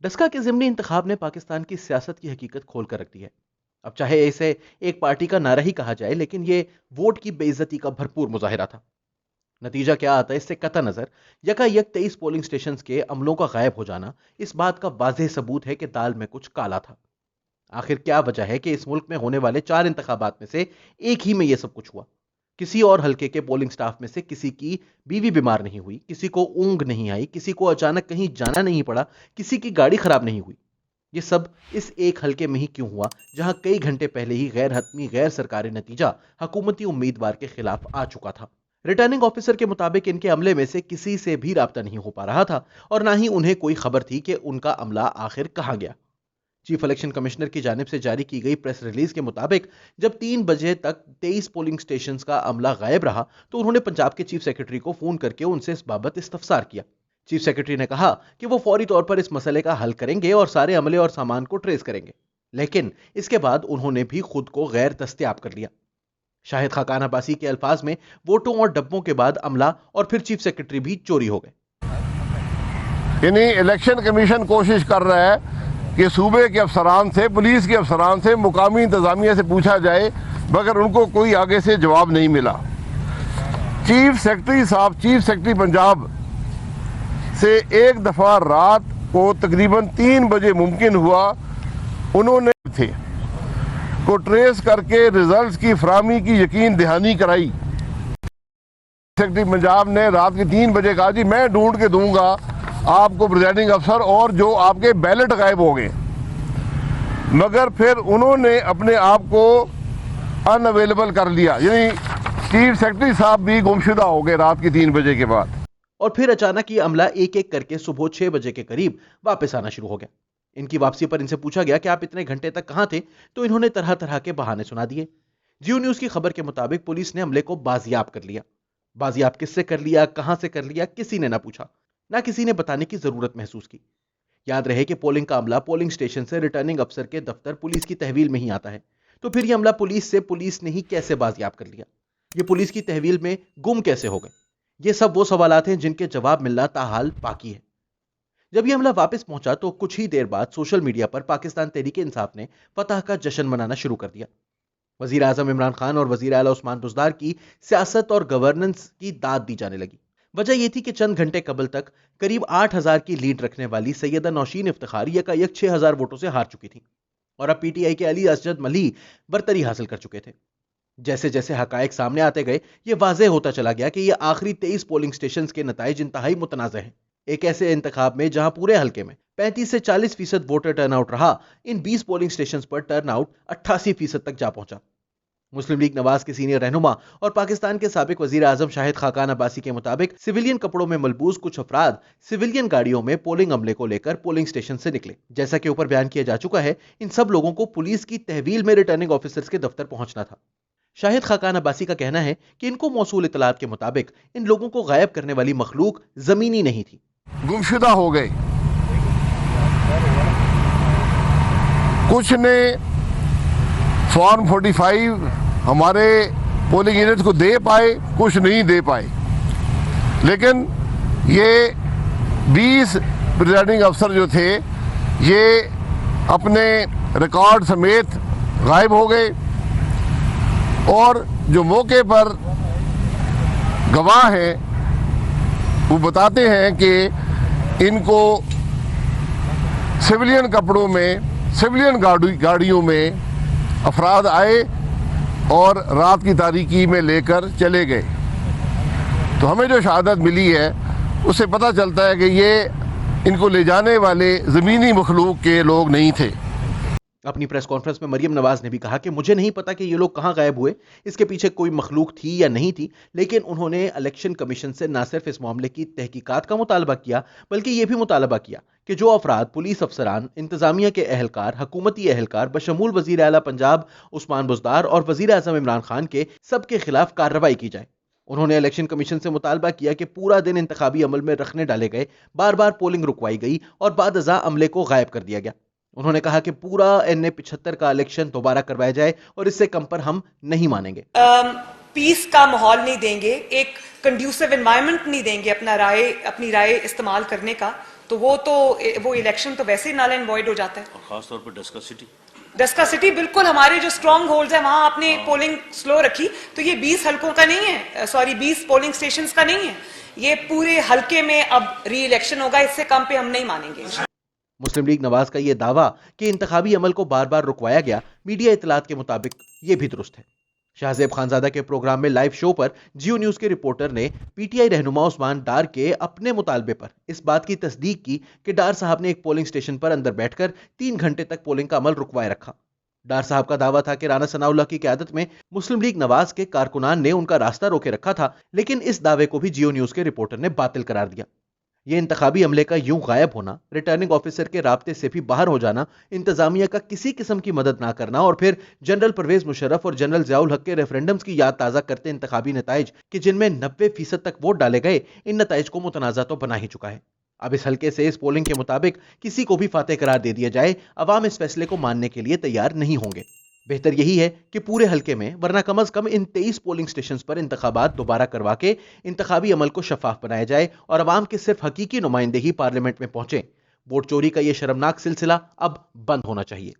डस्का के ज़िमनी इंतखाब ने पाकिस्तान की सियासत की हकीकत खोल कर रख दी है। अब चाहे इसे एक पार्टी का नारा ही कहा जाए, लेकिन ये वोट की बेइज्जती का भरपूर मुजाहिरा था। नतीजा क्या आता है इससे कतई नजर यकायक 23 पोलिंग स्टेशन के अमलों का गायब हो जाना इस बात का वाज़ेह सबूत है कि दाल में कुछ काला था। आखिर क्या वजह है कि इस मुल्क में होने वाले 4 इंतखाबात में से एक ही में यह सब कुछ हुआ? किसी और हल्के के पोलिंग स्टाफ में से किसी की बीवी बीमार नहीं हुई, किसी को ऊंघ नहीं आई, किसी को अचानक कहीं जाना नहीं पड़ा, किसी की गाड़ी खराब नहीं हुई। ये सब इस एक हल्के में ही क्यों हुआ, जहां कई घंटे पहले ही गैर हतमी गैर सरकारी नतीजा हुकूमती उम्मीदवार के खिलाफ आ चुका था। रिटर्निंग ऑफिसर के मुताबिक इनके अमले में से किसी से भी राब्ता नहीं हो पा रहा था और ना ही उन्हें कोई खबर थी कि उनका अमला आखिर कहां गया। चीफ इलेक्शन कमिश्नर की जानिब से जारी की गई प्रेस रिलीज के मुताबिक जब 3 बजे तक 23 पोलिंग स्टेशन का अमला गायब रहा तो उन्होंने पंजाब के चीफ सेक्रेटरी को फोन करके उनसे इस बाबत इस्तफसार किया। चीफ सेक्रेटरी ने कहा कि वो फौरी तौर पर इस मसले का हल करेंगे और सारे अमले और सामान को ट्रेस करेंगे, लेकिन इसके बाद उन्होंने भी खुद को गैर दस्तयाब कर लिया। शाहिद खाकान अब्बासी के अल्फाज में वोटों और डब्बों के बाद अमला और फिर चीफ सेक्रेटरी भी चोरी हो गए। यानी इलेक्शन कमीशन कोशिश कर रहा है कि सूबे के अफसरान से, पुलिस के अफसरान से, मुकामी इंतजामिया से पूछा जाए, मगर उनको कोई आगे से जवाब नहीं मिला। चीफ सेक्रेटरी साहब, चीफ सेक्रेटरी पंजाब से एक दफ़ा रात को तकरीबन 3 बजे मुमकिन हुआ उन्होंने थे को ट्रेस करके रिजल्ट्स की फराहमी की यकीन दहानी कराई। सेक्रेटरी पंजाब ने रात के 3 बजे कहा जी मैं ढूंढ के दूंगा आपको प्रिजाइडिंग अफसर, और जो आपके बैलेट गायब हो गए, मगर फिर उन्होंने अपने आप को अनअवेलेबल कर लिया, यानी चीफ सेक्रेटरी साहब भी गुमशुदा हो गए रात के 3 बजे के बाद। और फिर अचानक ये अमला एक एक करके सुबह 6 बजे के करीब वापस आना शुरू हो गया। इनकी वापसी पर इनसे पूछा गया कि आप इतने घंटे तक कहां थे, तो इन्होंने तरह तरह के बहाने सुना दिए। जियो न्यूज की खबर के मुताबिक पुलिस ने अमले को बाजियाब कर लिया। बाजियाब किससे कर लिया, कहां से कर लिया, किसी ने ना पूछा, ना किसी ने बताने की जरूरत महसूस की। याद रहे कि पोलिंग का अमला पोलिंग स्टेशन से रिटर्निंग अफसर के दफ्तर पुलिस की तहवील में ही आता है, तो फिर यह अमला पुलिस ने ही कैसे बाजियाब कर लिया? ये पुलिस की तहवील में गुम कैसे हो गए? ये सब वो सवालात हैं जिनके जवाब मिलना ताहाल बाकी है। जब यह अमला वापस पहुंचा तो कुछ ही देर बाद सोशल मीडिया पर पाकिस्तान तहरीक इंसाफ ने फतह का जश्न मनाना शुरू कर दिया। वजीर आजम इमरान खान और वजीर आला उस्मान बुज़दार की सियासत और गवर्नेंस की दाद दी जाने लगी। वजह यह थी कि चंद घंटे कबल तक करीब 8000 की लीड रखने वाली सैयदा नौशीन इफ्तिखार यकायक 6000 वोटों से हार चुकी थी और अब पीटीआई के अली असजद मली बरतरी हासिल कर चुके थे। जैसे जैसे हकायक सामने आते गए, यह वाज़ेह होता चला गया कि यह आखिरी 23 पोलिंग स्टेशन के नताइज इंतहाई मुतनाज़ हैं। एक ऐसे इंतखाब में जहां पूरे हल्के में 35 से 40% वोटर टर्नआउट रहा, इन 20 पोलिंग स्टेशन पर टर्नआउट 88% तक जा पहुंचा। मुस्लिम लीग नवाज के सीनियर रहनुमा और पाकिस्तान के साबिक वजीर आजम शाहिद खाकान अब्बासी के मुताबिक सिविलियन कपड़ों में मलबूस कुछ अफराद सिविलियन गाड़ियों में पोलिंग अमले को लेकर पोलिंग स्टेशन से निकले। जैसा कि ऊपर बयान किया जा चुका है, इन सब लोगों को पुलिस की तहवील में रिटर्निंग ऑफिसर्स के दफ्तर पहुंचना था। शाहिद खाकान अब्बासी का कहना है कि इनको मौसूल इतलात के मुताबिक इन लोगों को गायब करने वाली मखलूक जमीनी नहीं थी, गुमशुदा हो गए। कुछ ने फॉर्म 45 हमारे पोलिंग यूनिट को दे पाए, कुछ नहीं दे पाए, लेकिन ये 20 प्रिजाइडिंग अफसर जो थे ये अपने रिकॉर्ड समेत गायब हो गए और जो मौके पर गवाह हैं वो बताते हैं कि इनको सिविलियन कपड़ों में, सिविलियन गाड़ियों में अफराद आए और रात की तारीकी में लेकर चले गए। तो हमें जो शहादत मिली है उससे पता चलता है कि ये इनको ले जाने वाले ज़मीनी मखलूक के लोग नहीं थे। अपनी प्रेस कॉन्फ्रेंस में मरियम नवाज ने भी कहा कि मुझे नहीं पता कि ये लोग कहां गायब हुए, इसके पीछे कोई मखलूक थी या नहीं थी, लेकिन उन्होंने इलेक्शन कमीशन से न सिर्फ इस मामले की तहकीकात का मुतालबा किया बल्कि यह भी मुतालबा किया कि जो अफराद, पुलिस अफसरान, इंतजामिया के अहलकार, हुकूमती अहलकार बशमूल वजीर आला पंजाब उस्मान बुज़दार और वजीर आजम इमरान खान के सबके खिलाफ कार्रवाई की जाए। उन्होंने इलेक्शन कमीशन से मुतालबा किया कि पूरा दिन इंतखाबी अमल में रखने डाले गए, बार बार पोलिंग रुकवाई गई और बाद अज़ा अमले को गायब कर दिया गया। उन्होंने कहा कि पूरा NA 75 का इलेक्शन दोबारा करवाया जाए और इससे कम पर हम नहीं मानेंगे। पीस का माहौल नहीं देंगे, एक कंड्यूसिव एनवायरनमेंट नहीं देंगे अपनी राय इस्तेमाल करने का, तो वो इलेक्शन तो वैसे ही नल एंड वॉइड हो जाता है। और खास तौर पर डस्का सिटी बिल्कुल हमारे जो स्ट्रॉन्ग होल्ड्स है वहां आपने पोलिंग स्लो रखी, तो ये 20 हलकों का नहीं है, 20 पोलिंग स्टेशंस का नहीं है, ये पूरे हलके में अब री इलेक्शन होगा, इससे कम पे हम नहीं मानेंगे। मुस्लिम लीग नवाज का यह दावा कि इंतखाबी अमल को बार बार रुकवाया गया, मीडिया इतलात के मुताबिक ये भी दुरुस्त है। शाहजेब खानजादा के प्रोग्राम में लाइव शो पर जियो न्यूज के रिपोर्टर ने पीटीआई रहनुमा उस्मान डार के अपने मुतालबे पर इस बात की तस्दीक की कि डार साहब ने एक पोलिंग स्टेशन पर अंदर बैठकर 3 घंटे तक पोलिंग का अमल रुकवाए रखा। डार साहब का दावा था कि राना सनाउल्लाह की क़यादत में मुस्लिम लीग नवाज के कारकुनान ने उनका रास्ता रोके रखा था, लेकिन इस दावे को भी जियो न्यूज के रिपोर्टर ने बातिल करार दिया। यह इंतखाबी अमले का यूं गायब होना, रिटर्निंग ऑफिसर के राब्ते से भी बाहर हो जाना, इंतजामिया का किसी किस्म की मदद ना करना और फिर जनरल परवेज मुशर्रफ और जनरल ज़ियाउल हक के रेफरेंडम्स की याद ताज़ा करते इंतखाबी नताइज कि जिनमें 90% तक वोट डाले गए, इन नताइज को मुतनाज़ा तो बना ही चुका है। अब इस हल्के से इस पोलिंग के मुताबिक किसी को भी फातेह करार दे दिया जाए, अवाम इस फैसले को मानने के लिए तैयार नहीं होंगे। बेहतर यही है कि पूरे हल्के में, वरना कम अज कम इन 23 पोलिंग स्टेशंस पर इंतखाबात दोबारा करवा के इंतखाबी अमल को शफाफ बनाया जाए और अवाम के सिर्फ हकीकी नुमाइंदे ही पार्लियामेंट में पहुंचे। वोट चोरी का यह शर्मनाक सिलसिला अब बंद होना चाहिए।